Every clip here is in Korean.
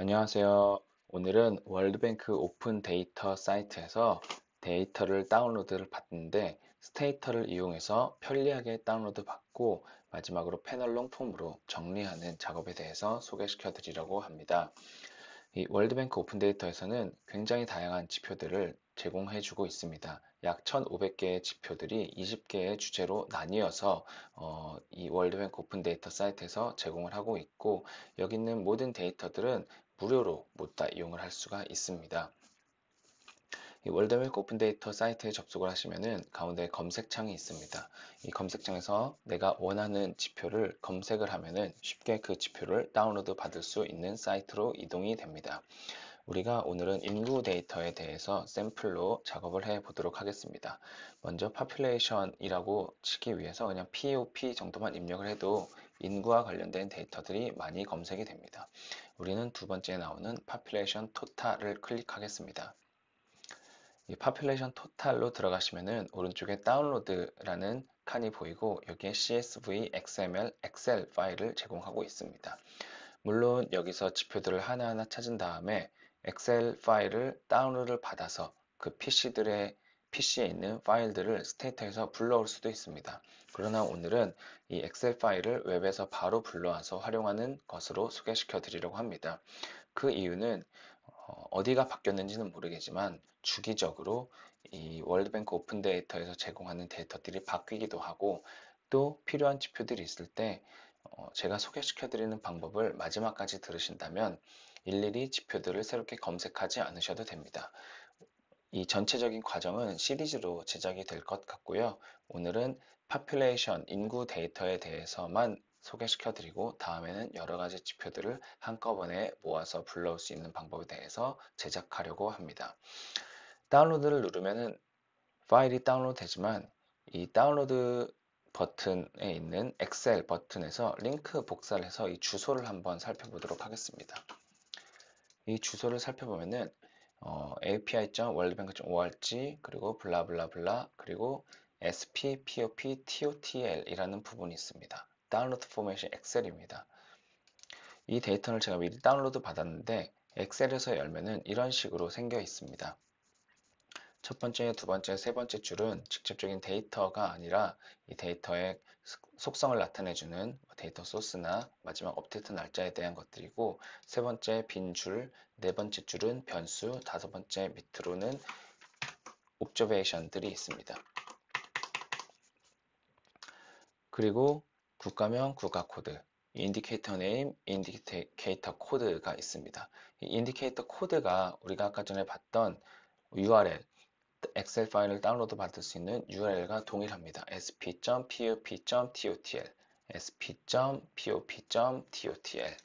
안녕하세요. 오늘은 월드뱅크 오픈 데이터 사이트에서 데이터를 다운로드를 받는데 스테이터를 이용해서 편리하게 다운로드 받고 마지막으로 패널롱 폼으로 정리하는 작업에 대해서 소개시켜 드리려고 합니다. 이 월드뱅크 오픈 데이터에서는 굉장히 다양한 지표들을 제공해 주고 있습니다. 약 1,500개의 지표들이 20개의 주제로 나뉘어서 이 월드뱅크 오픈 데이터 사이트에서 제공을 하고 있고 여기 있는 모든 데이터들은 무료로 모두 다 이용을 할 수가 있습니다. 이 월드뱅크 오픈 데이터 사이트에 접속을 하시면은 가운데 검색창이 있습니다. 이 검색창에서 내가 원하는 지표를 검색을 하면은 쉽게 그 지표를 다운로드 받을 수 있는 사이트로 이동이 됩니다. 우리가 오늘은 인구 데이터에 대해서 샘플로 작업을 해 보도록 하겠습니다. 먼저 population이라고 치기 위해서 그냥 POP 정도만 입력을 해도 인구와 관련된 데이터들이 많이 검색이 됩니다. 우리는 두 번째 나오는 population total을 클릭하겠습니다. 이 population total로 들어가시면은 오른쪽에 다운로드라는 칸이 보이고 여기에 CSV, XML, 엑셀 파일을 제공하고 있습니다. 물론 여기서 지표들을 하나하나 찾은 다음에 엑셀 파일을 다운로드를 받아서 그 PC에 있는 파일들을 스테이터에서 불러올 수도 있습니다. 그러나 오늘은 이 엑셀 파일을 웹에서 바로 불러와서 활용하는 것으로 소개시켜 드리려고 합니다. 그 이유는 어디가 바뀌었는지는 모르겠지만 주기적으로 이 월드뱅크 오픈 데이터에서 제공하는 데이터들이 바뀌기도 하고 또 필요한 지표들이 있을 때 제가 소개시켜 드리는 방법을 마지막까지 들으신다면 일일이 지표들을 새롭게 검색하지 않으셔도 됩니다. 이 전체적인 과정은 시리즈로 제작이 될 것 같고요. 오늘은 population, 인구 데이터에 대해서만 소개시켜 드리고 다음에는 여러 가지 지표들을 한꺼번에 모아서 불러올 수 있는 방법에 대해서 제작하려고 합니다. 다운로드를 누르면은 파일이 다운로드 되지만 이 다운로드 버튼에 있는 엑셀 버튼에서 링크 복사를 해서 이 주소를 한번 살펴보도록 하겠습니다. 이 주소를 살펴보면은 api.worldbank.org 그리고 블라블라블라 그리고 sppoptotl 이라는 부분이 있습니다. 다운로드 포맷이 엑셀입니다. 이 데이터를 제가 미리 다운로드 받았는데 엑셀에서 열면은 이런 식으로 생겨 있습니다. 첫 번째, 두 번째, 세 번째 줄은 직접적인 데이터가 아니라 이 데이터의 속성을 나타내주는 데이터 소스나 마지막 업데이트 날짜에 대한 것들이고 세 번째 빈 줄, 네 번째 줄은 변수, 다섯 번째 밑으로는 옵저베이션들이 있습니다. 그리고 국가명, 국가 코드, 인디케이터 네임, 인디케이터 코드가 있습니다. 이 인디케이터 코드가 우리가 아까 전에 봤던 URL, 엑셀 파일을 다운로드 받을 수 있는 URL과 동일합니다. sp.pop.totl sp.pop.totl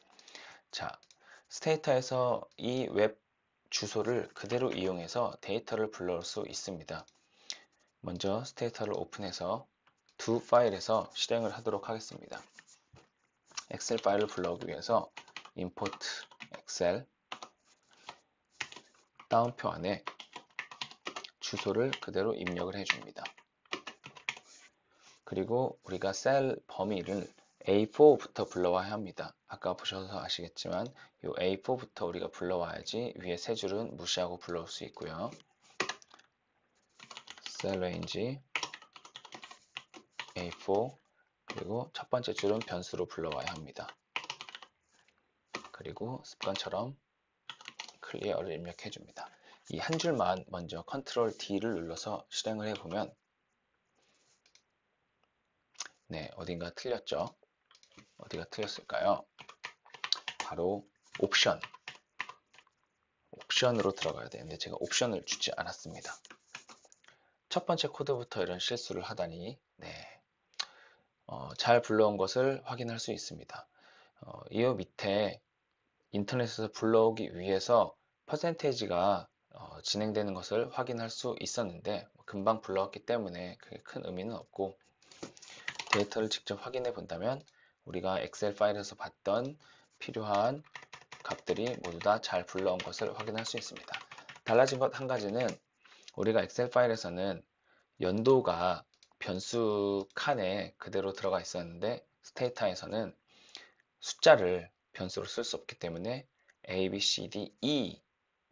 자, 스테이터에서 이 웹 주소를 그대로 이용해서 데이터를 불러올 수 있습니다. 먼저 스테이터를 오픈해서 두 파일에서 실행을 하도록 하겠습니다. 엑셀 파일을 불러오기 위해서 import excel 다운표 안에 주소를 그대로 입력을 해줍니다. 그리고 우리가 셀 범위를 A4부터 불러와야 합니다. 아까 보셔서 아시겠지만 이 A4부터 우리가 불러와야지 위에 세 줄은 무시하고 불러올 수 있고요. 셀 레인지 A4 그리고 첫 번째 줄은 변수로 불러와야 합니다. 그리고 습관처럼 클리어를 입력해 줍니다. 이 한 줄만 먼저 컨트롤 D를 눌러서 실행을 해보면 네, 어딘가 틀렸죠? 어디가 틀렸을까요? 바로 옵션으로 들어가야 되는데 제가 옵션을 주지 않았습니다. 첫 번째 코드부터 이런 실수를 하다니 네, 잘 불러온 것을 확인할 수 있습니다. 이 밑에 인터넷에서 불러오기 위해서 퍼센테이지가 진행되는 것을 확인할 수 있었는데 금방 불러왔기 때문에 그게 큰 의미는 없고 데이터를 직접 확인해 본다면 우리가 엑셀 파일에서 봤던 필요한 값들이 모두 다 잘 불러온 것을 확인할 수 있습니다. 달라진 것 한 가지는 우리가 엑셀 파일에서는 연도가 변수 칸에 그대로 들어가 있었는데 스테이터에서는 숫자를 변수로 쓸 수 없기 때문에 A, B, C, D, E,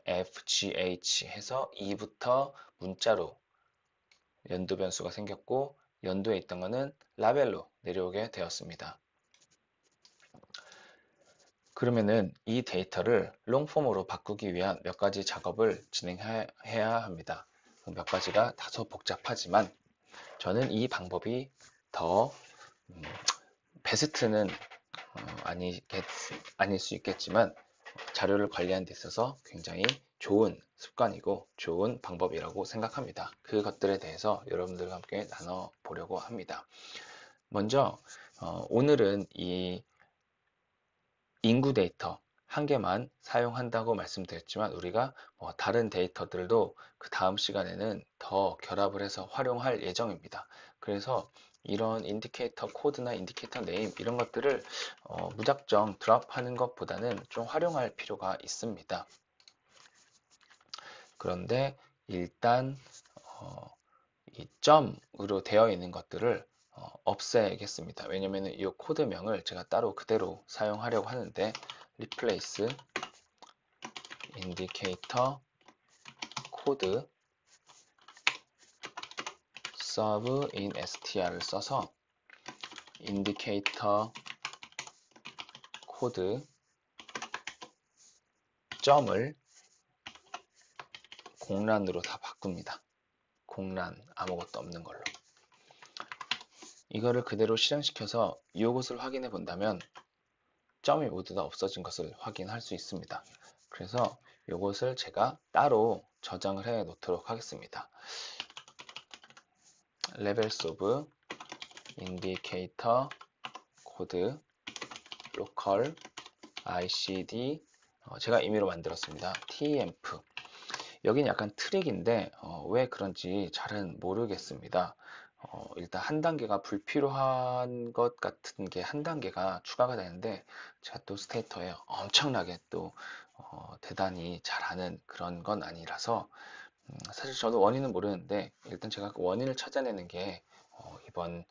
F, G, H 해서 E부터 문자로 연도 변수가 생겼고 연도에 있던 거는 라벨로 내려오게 되었습니다. 그러면은 이 데이터를 롱폼으로 바꾸기 위한 몇 가지 작업을 진행해야 합니다. 몇 가지가 다소 복잡하지만 저는 이 방법이 더 베스트는 아닐 수 있겠지만 자료를 관리하는 데 있어서 굉장히 좋은 습관이고 좋은 방법이라고 생각합니다. 그것들에 대해서 여러분들과 함께 나눠보려고 합니다. 먼저 오늘은 이 인구 데이터 한 개만 사용한다고 말씀드렸지만 우리가 다른 데이터들도 그 다음 시간에는 더 결합을 해서 활용할 예정입니다. 그래서 이런 인디케이터 코드나 인디케이터 네임 이런 것들을 무작정 드랍하는 것보다는 좀 활용할 필요가 있습니다. 그런데 일단 이 점으로 되어 있는 것들을 없애겠습니다. 왜냐면 이 코드명을 제가 따로 그대로 사용하려고 하는데 replace indicator code sub in str을 써서 indicator code 점을 공란으로 다 바꿉니다. 공란 아무것도 없는 걸로. 이거를 그대로 실행시켜서 이것을 확인해 본다면 점이 모두 다 없어진 것을 확인할 수 있습니다. 그래서 이것을 제가 따로 저장을 해 놓도록 하겠습니다. levels of indicator code local ICD 제가 임의로 만들었습니다. temp 여기는 약간 트릭인데 왜 그런지 잘은 모르겠습니다. 일단 한 단계가 불필요한 것 같은 게 한 단계가 추가가 되는데 제가 또 스테이터에 엄청나게 또 대단히 잘하는 그런 건 아니라서 사실 저도 원인은 모르는데 일단 제가 그 원인을 찾아내는 게 이번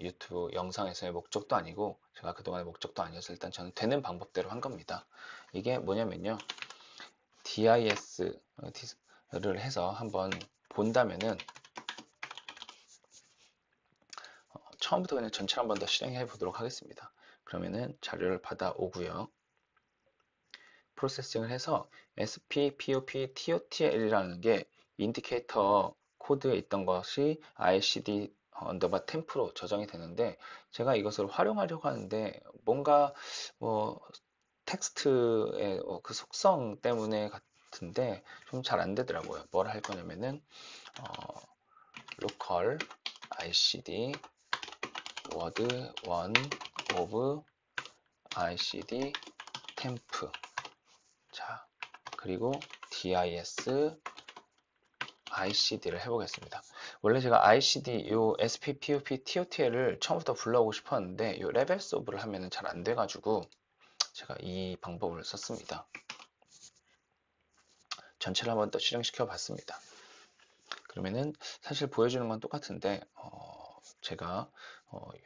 유튜브 영상에서의 목적도 아니고 제가 그동안의 목적도 아니어서 일단 저는 되는 방법대로 한 겁니다. 이게 뭐냐면요. DIS를 해서 한번 본다면은 처음부터 그냥 전체를 한번 더 실행해 보도록 하겠습니다. 그러면은 자료를 받아 오고요. 프로세싱을 해서 SP, POP, TOTL이라는 게 인디케이터 코드에 있던 것이 ICD 언더바 템프로 저장이 되는데 제가 이것을 활용하려고 하는데 뭔가 뭐 텍스트의 그 속성 때문에 같은데 좀 잘 안 되더라고요. 뭘 할 거냐면은 local ICD word 1 of ICD temp 자 그리고 dis ICD를 해보겠습니다. 원래 제가 ICD, 요 SP, POP, TOTL을 처음부터 불러오고 싶었는데 요 레벨스 오브를 하면은 잘 안 돼가지고 제가 이 방법을 썼습니다. 전체를 한번 더 실행시켜 봤습니다. 그러면은 사실 보여주는 건 똑같은데 제가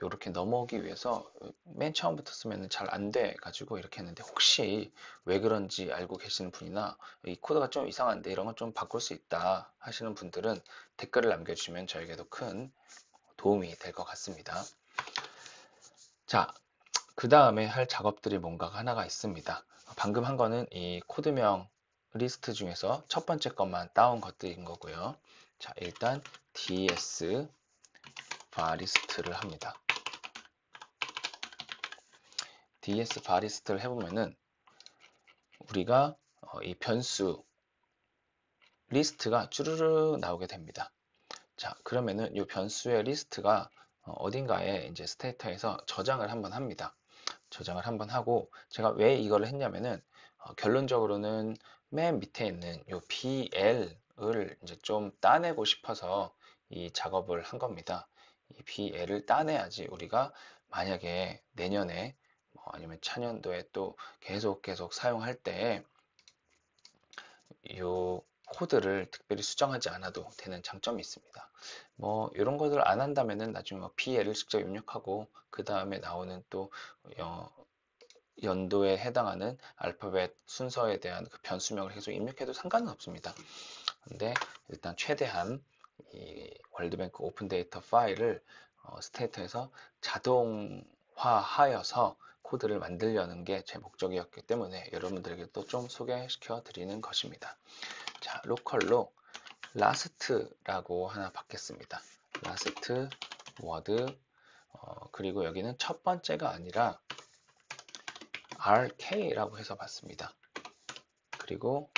이렇게 넘어오기 위해서 맨 처음부터 쓰면 잘 안 돼 가지고 이렇게 했는데 혹시 왜 그런지 알고 계시는 분이나 이 코드가 좀 이상한데 이런 건 좀 바꿀 수 있다 하시는 분들은 댓글을 남겨주시면 저에게도 큰 도움이 될 것 같습니다. 자, 그 다음에 할 작업들이 뭔가 하나가 있습니다. 방금 한 거는 이 코드명 리스트 중에서 첫 번째 것만 따온 것들인 거고요. 자, 일단 ds 바리스트를 합니다. ds 바리스트를 해보면은 우리가 이 변수 리스트가 쭈르르 나오게 됩니다. 자, 그러면은 이 변수의 리스트가 어딘가에 이제 스테이터에서 저장을 한번 합니다. 저장을 한번 하고 제가 왜 이걸 했냐면은 결론적으로는 맨 밑에 있는 이 BL을 이제 좀 따내고 싶어서 이 작업을 한 겁니다. 이 BL을 따내야지 우리가 만약에 내년에 아니면 차년도에 또 계속 사용할 때 이 코드를 특별히 수정하지 않아도 되는 장점이 있습니다. 뭐 이런 것을 안 한다면은 나중에 BL을 직접 입력하고 그 다음에 나오는 또 연도에 해당하는 알파벳 순서에 대한 그 변수명을 계속 입력해도 상관은 없습니다. 근데 일단 최대한 이 월드뱅크 오픈 데이터 파일을 스테이터에서 자동화하여서 코드를 만들려는 게 제 목적이었기 때문에 여러분들에게 또 좀 소개시켜 드리는 것입니다. 자, 로컬로 last라고 하나 받겠습니다. last word 그리고 여기는 첫 번째가 아니라 rk라고 해서 받습니다. 그리고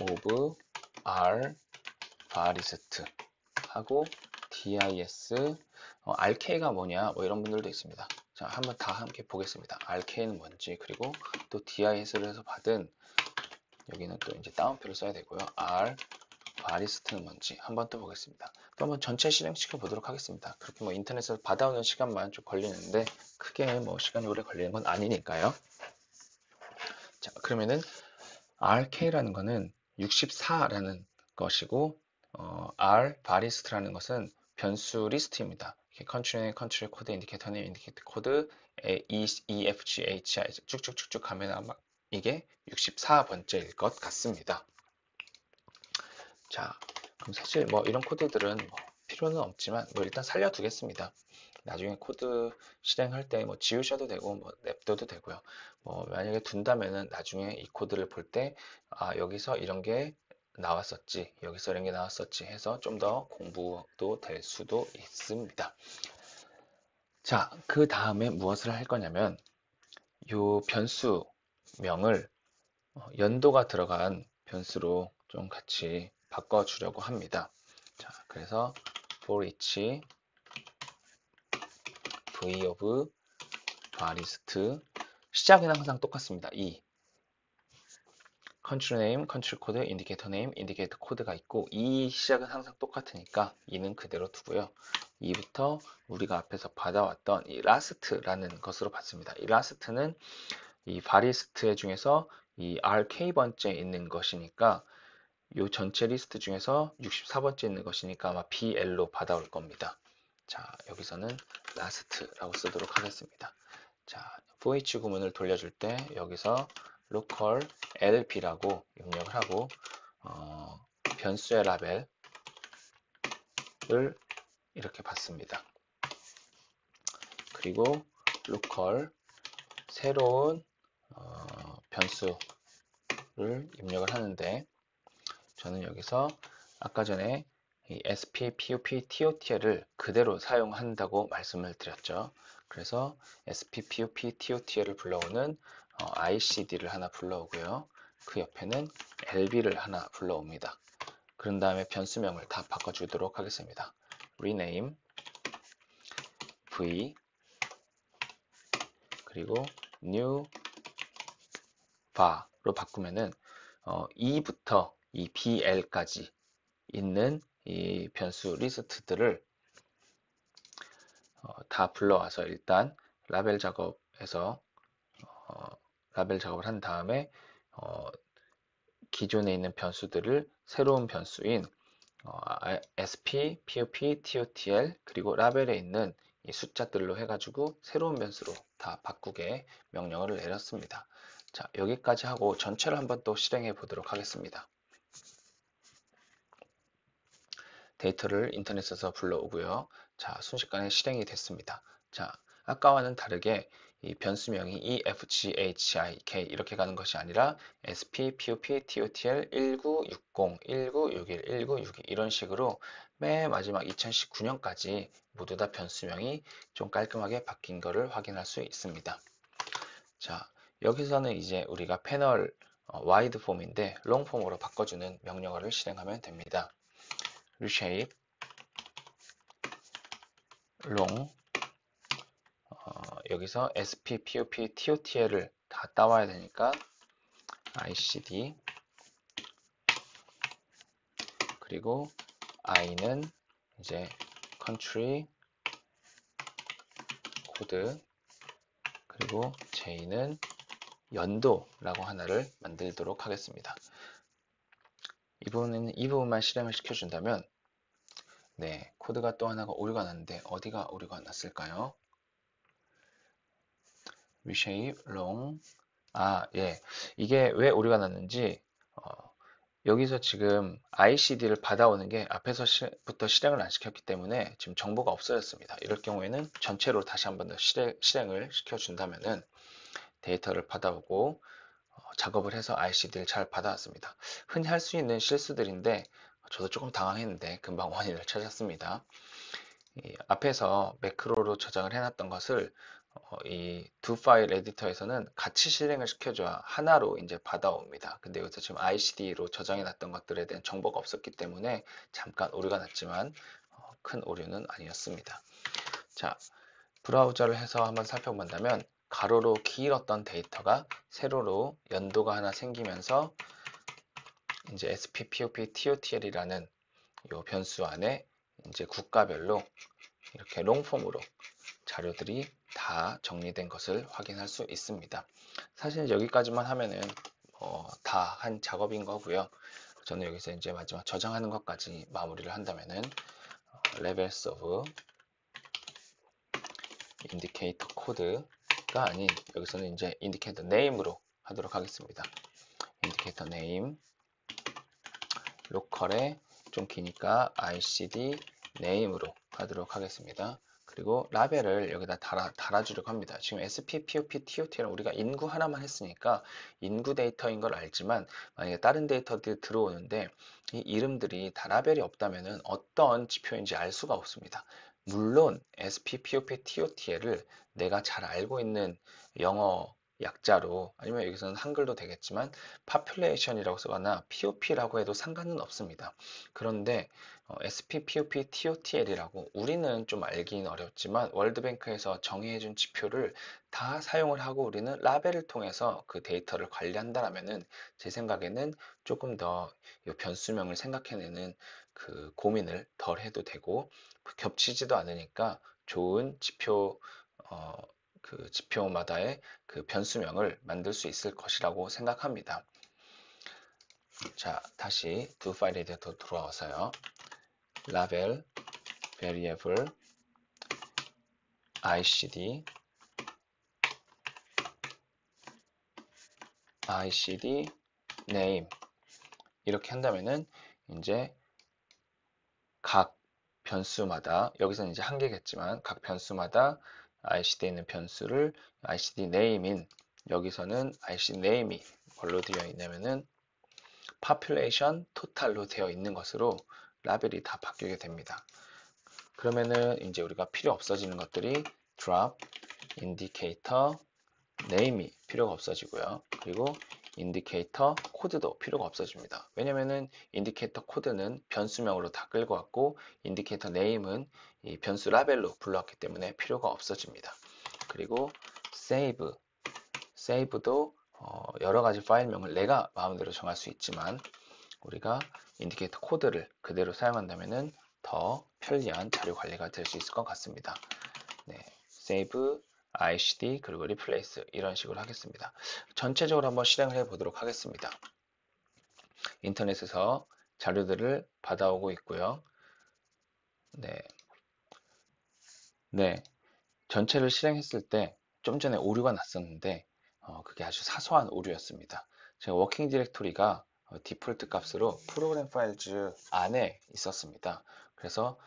of r farist 하고 dis rk가 뭐냐 뭐 이런 분들도 있습니다. 자, 한번 다 함께 보겠습니다. rk는 뭔지 그리고 또 dis를 해서 받은 여기는 또 이제 따옴표를 써야 되고요. r 바리스트는 뭔지 한번 또 보겠습니다. 또 한번 전체 실행시켜 보도록 하겠습니다. 그렇게 뭐 인터넷에서 받아오는 시간만 좀 걸리는데 크게 뭐 시간이 오래 걸리는 건 아니니까요. 자, 그러면은 RK라는 거는 64라는 것이고 R 바리스트라는 것은 변수 리스트입니다. 컨트리 컨트리 코드 인디케이터 네임 인디케이터 코드 E, F, G, H, I 쭉쭉쭉쭉 가면 아마 이게 64번째일 것 같습니다. 자, 그럼 사실 뭐 이런 코드들은 뭐 필요는 없지만 뭐 일단 살려두겠습니다. 나중에 코드 실행할 때 뭐 지우셔도 되고 뭐 냅둬도 되고요. 뭐 만약에 둔다면은 나중에 이 코드를 볼 때 아, 여기서 이런 게 나왔었지, 여기서 이런 게 나왔었지 해서 좀 더 공부도 될 수도 있습니다. 자, 그 다음에 무엇을 할 거냐면 요 변수명을 연도가 들어간 변수로 좀 같이 바꿔주려고 합니다. 자, 그래서 for each v of varist 시작은 항상 똑같습니다. 이 country name, country code, indicator name, indicator code가 있고 이 시작은 항상 똑같으니까 이는 그대로 두고요. 이부터 우리가 앞에서 받아왔던 이 last라는 것으로 받습니다. 이 last는 이 바리스트 중에서 이 RK 번째 있는 것이니까 이 전체 리스트 중에서 64번째 있는 것이니까 아마 BL로 받아올 겁니다. 자, 여기서는 last라고 쓰도록 하겠습니다. 자, for each 구문을 돌려줄 때 여기서 local lb라고 입력을 하고 변수의 라벨을 이렇게 받습니다. 그리고 local 새로운 변수를 입력을 하는데 저는 여기서 아까 전에 이 sp, pup, totl을 그대로 사용한다고 말씀을 드렸죠. 그래서 sp, pup, totl을 불러오는 ICD를 하나 불러오고요. 그 옆에는 lb를 하나 불러옵니다. 그런 다음에 변수명을 다 바꿔주도록 하겠습니다. rename v 그리고 new var로 바꾸면은 2부터 이 bl까지 있는 이 변수 리스트들을 다 불러와서 일단 라벨 작업에서 라벨 작업을 한 다음에 기존에 있는 변수들을 새로운 변수인 sp, pop, totl 그리고 라벨에 있는 이 숫자들로 해가지고 새로운 변수로 다 바꾸게 명령어를 내렸습니다. 자, 여기까지 하고 전체를 한번 또 실행해 보도록 하겠습니다. 데이터를 인터넷에서 불러오고요. 자, 순식간에 실행이 됐습니다. 자, 아까와는 다르게 이 변수명이 EFGHIK 이렇게 가는 것이 아니라 SP, POP, TOTL 1960, 1961, 1962 이런 식으로 맨 마지막 2019년까지 모두 다 변수명이 좀 깔끔하게 바뀐 것을 확인할 수 있습니다. 자, 여기서는 이제 우리가 패널 와이드 폼인데 롱 폼으로 바꿔주는 명령어를 실행하면 됩니다. reshape long 여기서 sp, pop, totl을 다 따와야 되니까 ICD 그리고 I는 이제 country 코드 그리고 J는 연도라고 하나를 만들도록 하겠습니다. 이 부분만 실행을 시켜준다면 네, 코드가 또 하나가 오류가 났는데 어디가 오류가 났을까요? reshape, long. 예. 이게 왜 오류가 났는지, 여기서 지금 ICD를 받아오는 게 앞에서부터 실행을 안 시켰기 때문에 지금 정보가 없어졌습니다. 이럴 경우에는 전체로 다시 한번 더 실행을 시켜준다면은 데이터를 받아오고 작업을 해서 ICD를 잘 받아왔습니다. 흔히 할 수 있는 실수들인데 저도 조금 당황했는데 금방 원인을 찾았습니다. 앞에서 매크로로 저장을 해놨던 것을 이 두 파일 에디터에서는 같이 실행을 시켜줘야 하나로 이제 받아옵니다. 근데 여기서 지금 ICD로 저장해놨던 것들에 대한 정보가 없었기 때문에 잠깐 오류가 났지만 큰 오류는 아니었습니다. 자, 브라우저를 해서 한번 살펴본다면 가로로 길었던 데이터가 세로로 연도가 하나 생기면서 이제 SP, POP, TOTL이라는 이 변수 안에 이제 국가별로 이렇게 롱폼으로 자료들이 다 정리된 것을 확인할 수 있습니다. 사실 여기까지만 하면은 다 한 작업인 거고요. 저는 여기서 이제 마지막 저장하는 것까지 마무리를 한다면은 levels of indicator code가 아닌 여기서는 이제 indicator name으로 하도록 하겠습니다. indicator name 로컬에 좀 기니까 ICD name으로 하도록 하겠습니다. 그리고 라벨을 여기다 달아주려고 합니다. 지금 SP, POP, TOT는 우리가 인구 하나만 했으니까 인구 데이터인 걸 알지만 만약에 다른 데이터들이 들어오는데 이 이름들이 다 라벨이 없다면 어떤 지표인지 알 수가 없습니다. 물론 SP, POP, TOTL을 내가 잘 알고 있는 영어 약자로 아니면 여기서는 한글도 되겠지만 population이라고 쓰거나 POP라고 해도 상관은 없습니다. 그런데 SP, POP, TOTL이라고 우리는 좀 알기는 어렵지만 월드뱅크에서 정의해준 지표를 다 사용을 하고 우리는 라벨을 통해서 그 데이터를 관리한다라면은 제 생각에는 조금 더 이 변수명을 생각해내는 그 고민을 덜 해도 되고 겹치지도 않으니까 좋은 지표 어, 그 지표마다의 그 변수명을 만들 수 있을 것이라고 생각합니다. 자, 다시 두 파일 에디터 들어와서요. label variable ICD name 이렇게 한다면은 이제 각 변수마다 여기서는 이제 한 개겠지만 각 변수마다 ICD에 있는 변수를 ICD name인 여기서는 ICD name이 뭘로 되어 있냐면은 population total로 되어 있는 것으로 라벨이 다 바뀌게 됩니다. 그러면은 이제 우리가 필요 없어지는 것들이 drop, indicator, name이 필요가 없어지고요. 그리고 인디케이터 코드도 필요가 없어집니다. 왜냐면은 인디케이터 코드는 변수명으로 다 끌고 왔고 인디케이터 네임은 이 변수 라벨로 불러왔기 때문에 필요가 없어집니다. 그리고 save도 여러 가지 파일명을 내가 마음대로 정할 수 있지만 우리가 인디케이터 코드를 그대로 사용한다면은 더 편리한 자료 관리가 될 수 있을 것 같습니다. 네, save, ICD 그리고 replace 이런 식으로 하겠습니다. 전체적으로 한번 실행을 해 보도록 하겠습니다. 인터넷에서 자료들을 받아오고 있고요. 네, 네, 전체를 실행했을 때 좀 전에 오류가 났었는데 그게 아주 사소한 오류였습니다. 제가 워킹 디렉토리가 디폴트 값으로 프로그램 파일즈 안에 있었습니다. 그래서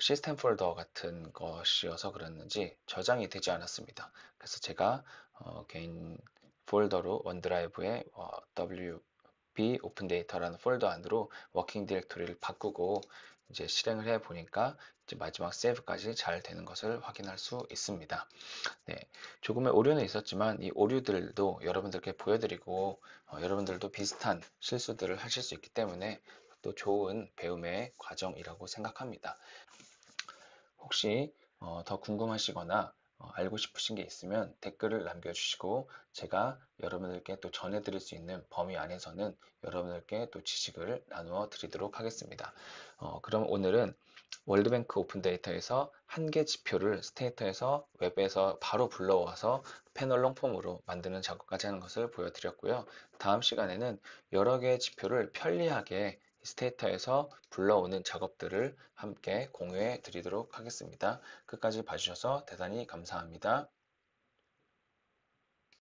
시스템 폴더 같은 것이어서 그랬는지 저장이 되지 않았습니다. 그래서 제가 개인 폴더로 원드라이브에 WP 오픈 데이터라는 폴더 안으로 워킹 디렉토리를 바꾸고 이제 실행을 해 보니까 이제 마지막 세이브까지 잘 되는 것을 확인할 수 있습니다. 네, 조금의 오류는 있었지만 이 오류들도 여러분들께 보여드리고 여러분들도 비슷한 실수들을 하실 수 있기 때문에 또 좋은 배움의 과정이라고 생각합니다. 혹시 더 궁금하시거나 알고 싶으신 게 있으면 댓글을 남겨주시고 제가 여러분들께 또 전해드릴 수 있는 범위 안에서는 여러분들께 또 지식을 나누어 드리도록 하겠습니다. 그럼 오늘은 월드뱅크 오픈 데이터에서 한 개 지표를 스테이터에서 웹에서 바로 불러와서 패널 롱폼으로 만드는 작업까지 하는 것을 보여드렸고요. 다음 시간에는 여러 개의 지표를 편리하게 스테이터에서 불러오는 작업들을 함께 공유해 드리도록 하겠습니다. 끝까지 봐주셔서 대단히 감사합니다.